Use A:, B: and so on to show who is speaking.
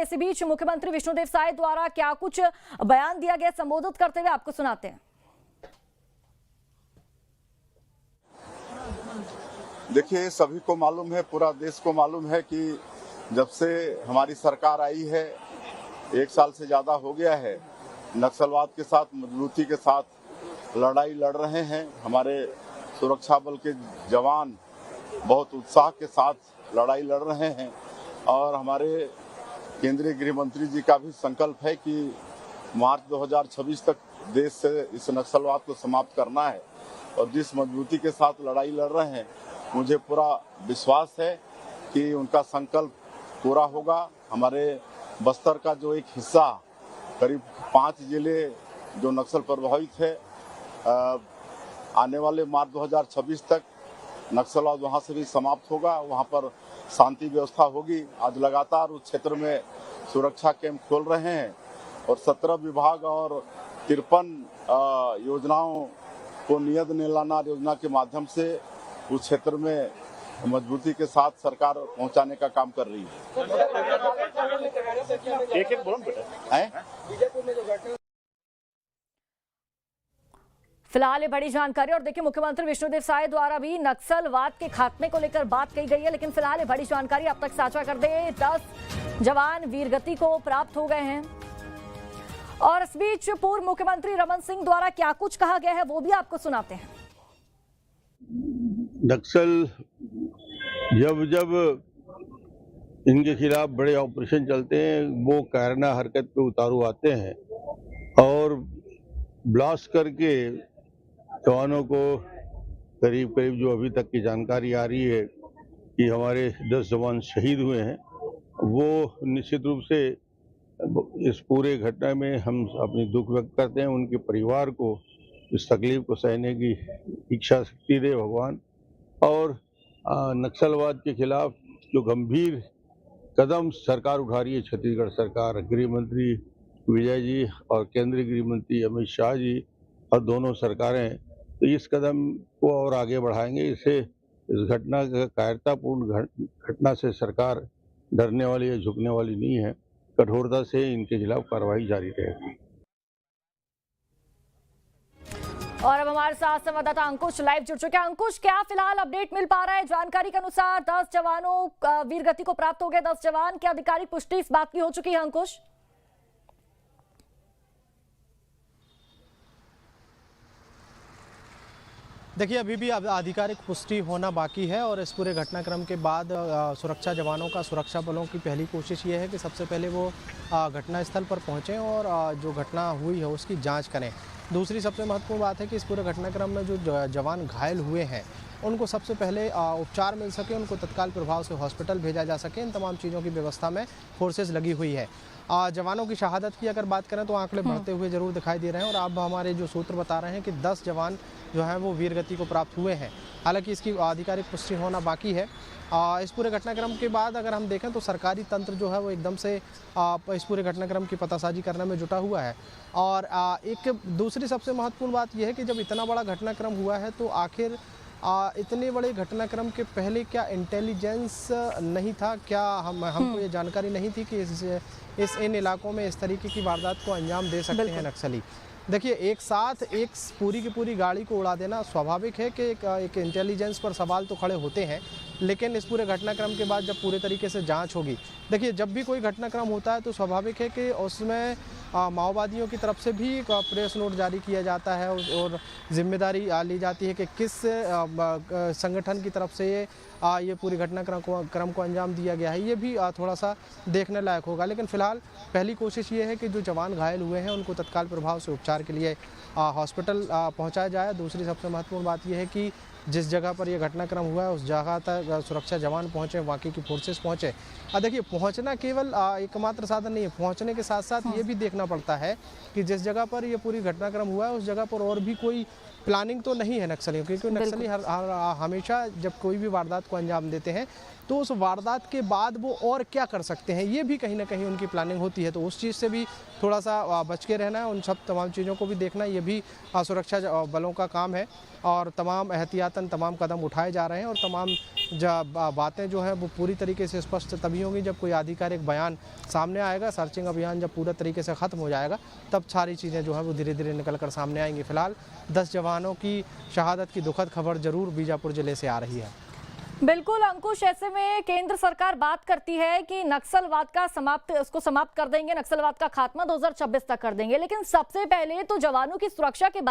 A: इसी बीच मुख्यमंत्री विष्णुदेव साय द्वारा क्या कुछ बयान दिया गया, संबोधित करते हुए आपको सुनाते हैं।
B: देखिए, सभी को मालूम है, पूरा देश को मालूम है कि जब से हमारी सरकार आई है 1 साल से ज़्यादा हो गया है, नक्सलवाद के साथ मजबूती के साथ लड़ाई लड़ रहे हैं। हमारे सुरक्षा बल के जवान बहुत उत्साह के साथ लड़ाई लड़ रहे हैं और हमारे केंद्रीय गृह मंत्री जी का भी संकल्प है कि मार्च 2026 तक देश से इस नक्सलवाद को समाप्त करना है। और जिस मजबूती के साथ लड़ाई लड़ रहे हैं, मुझे पूरा विश्वास है कि उनका संकल्प पूरा होगा। हमारे बस्तर का जो एक हिस्सा, करीब 5 जिले जो नक्सल प्रभावित है, आने वाले मार्च 2026 तक नक्सलवाद वहाँ से भी समाप्त होगा। वहाँ पर शांति व्यवस्था होगी। आज लगातार उस क्षेत्र में सुरक्षा कैंप खोल रहे हैं और 17 विभाग और 53 योजनाओं को नियत निलाना योजना के माध्यम से उस क्षेत्र में मजबूती के साथ सरकार पहुंचाने का काम कर रही है। एक बोलो बेटा।
A: फिलहाल ये बड़ी जानकारी। और देखिए, मुख्यमंत्री विष्णुदेव साय द्वारा भी नक्सलवाद के खात्मे को लेकर बात कही गई है, लेकिन फिलहाल ये बड़ी जानकारी आप तक साझा कर दे। 10 जवान वीरगति को प्राप्त हो गए हैं और इस बीच पूर्व मुख्यमंत्री रमन सिंह द्वारा क्या कुछ कहा गया है वो भी आपको सुनाते हैं।
C: नक्सल जब इनके खिलाफ बड़े ऑपरेशन चलते हैं, वो कायराना हरकत पे उतारू आते हैं और ब्लास्ट करके जवानों को करीब जो अभी तक की जानकारी आ रही है कि हमारे 10 जवान शहीद हुए हैं। वो निश्चित रूप से इस पूरे घटना में हम अपनी दुख व्यक्त करते हैं। उनके परिवार को इस तकलीफ को सहने की इच्छा शक्ति दे भगवान। और नक्सलवाद के खिलाफ जो गंभीर कदम सरकार उठा रही है, छत्तीसगढ़ सरकार, गृह मंत्री विजय जी और केंद्रीय गृह मंत्री अमित शाह जी और दोनों सरकारें, तो इस कदम को और आगे बढ़ाएंगे। इससे इस घटना कायरतापूर्ण घटना से सरकार डरने वाली या झुकने वाली नहीं है। कठोरता से इनके खिलाफ कार्रवाई जारी रहेगी।
A: और अब हमारे साथ संवाददाता अंकुश लाइव जुड़ चुके हैं। अंकुश, क्या फिलहाल अपडेट मिल पा रहा है? जानकारी के अनुसार 10 जवानों वीरगति को प्राप्त हो गए। 10 जवान की आधिकारिक पुष्टि इस बात की हो चुकी है अंकुश?
D: देखिए, अभी भी आधिकारिक पुष्टि होना बाकी है और इस पूरे घटनाक्रम के बाद सुरक्षा जवानों का, सुरक्षा बलों की पहली कोशिश ये है कि सबसे पहले वो घटनास्थल पर पहुंचें और जो घटना हुई है उसकी जांच करें। दूसरी सबसे महत्वपूर्ण बात है कि इस पूरे घटनाक्रम में जो जवान घायल हुए हैं उनको सबसे पहले उपचार मिल सके, उनको तत्काल प्रभाव से हॉस्पिटल भेजा जा सके। इन तमाम चीज़ों की व्यवस्था में फोर्सेस लगी हुई है। जवानों की शहादत की अगर बात करें तो आंकड़े बढ़ते हुए जरूर दिखाई दे रहे हैं और अब हमारे जो सूत्र बता रहे हैं कि 10 जवान जो हैं वो वीरगति को प्राप्त हुए हैं। हालांकि इसकी आधिकारिक पुष्टि होना बाकी है। इस पूरे घटनाक्रम के बाद अगर हम देखें तो सरकारी तंत्र जो है वो एकदम से इस पूरे घटनाक्रम की पतासाजी करने में जुटा हुआ है। और एक दूसरी सबसे महत्वपूर्ण बात यह है कि जब इतना बड़ा घटनाक्रम हुआ है तो आखिर इतने बड़े घटनाक्रम के पहले क्या इंटेलिजेंस नहीं था? क्या हमको ये जानकारी नहीं थी कि इन इलाकों में इस तरीके की वारदात को अंजाम दे सकते हैं नक्सली? देखिए, एक साथ एक पूरी की पूरी गाड़ी को उड़ा देना स्वाभाविक है कि एक इंटेलिजेंस पर सवाल तो खड़े होते हैं, लेकिन इस पूरे घटनाक्रम के बाद जब पूरे तरीके से जांच होगी, देखिए जब भी कोई घटनाक्रम होता है तो स्वाभाविक है कि उसमें माओवादियों की तरफ से भी एक प्रेस नोट जारी किया जाता है और जिम्मेदारी ली जाती है कि किस संगठन की तरफ से ये पूरी घटनाक्रम को अंजाम दिया गया है। ये भी थोड़ा सा देखने लायक होगा। लेकिन फिलहाल पहली कोशिश ये है कि जो जवान घायल हुए हैं उनको तत्काल प्रभाव से उपचार के लिए हॉस्पिटल पहुंचाया जाए। दूसरी सबसे महत्वपूर्ण बात यह है कि जिस जगह पर यह घटनाक्रम हुआ है उस जगह तक सुरक्षा जवान पहुंचे, बाकी की फोर्सेस पहुंचे। देखिए, पहुंचना केवल एकमात्र साधन नहीं है, पहुंचने के साथ साथ ये भी देखना पड़ता है कि जिस जगह पर ये पूरी घटनाक्रम हुआ है उस जगह पर और भी कोई प्लानिंग तो नहीं है नक्सलियों, क्योंकि नक्सली हमेशा जब कोई भी वारदात को अंजाम देते हैं तो उस वारदात के बाद वो और क्या कर सकते हैं, ये भी कहीं ना कहीं उनकी प्लानिंग होती है। तो उस चीज़ से भी थोड़ा सा बच के रहना है, उन सब तमाम चीज़ों को भी देखना, ये भी सुरक्षा बलों का काम है। और तमाम एहतियातन तमाम कदम उठाए जा रहे हैं और तमाम बातें जो है वो पूरी तरीके से स्पष्ट तभी होंगी जब कोई आधिकारिक बयान सामने आएगा। सर्चिंग अभियान जब पूरा तरीके से ख़त्म हो जाएगा तब सारी चीज़ें जो है वो धीरे धीरे निकल कर सामने आएंगी। फिलहाल 10 जवानों की शहादत की दुखद खबर जरूर बीजापुर जिले से आ रही है।
A: बिल्कुल अंकुश, ऐसे में केंद्र सरकार बात करती है कि नक्सलवाद का उसको समाप्त कर देंगे, नक्सलवाद का खात्मा 2026 तक कर देंगे, लेकिन सबसे पहले तो जवानों की सुरक्षा के बारे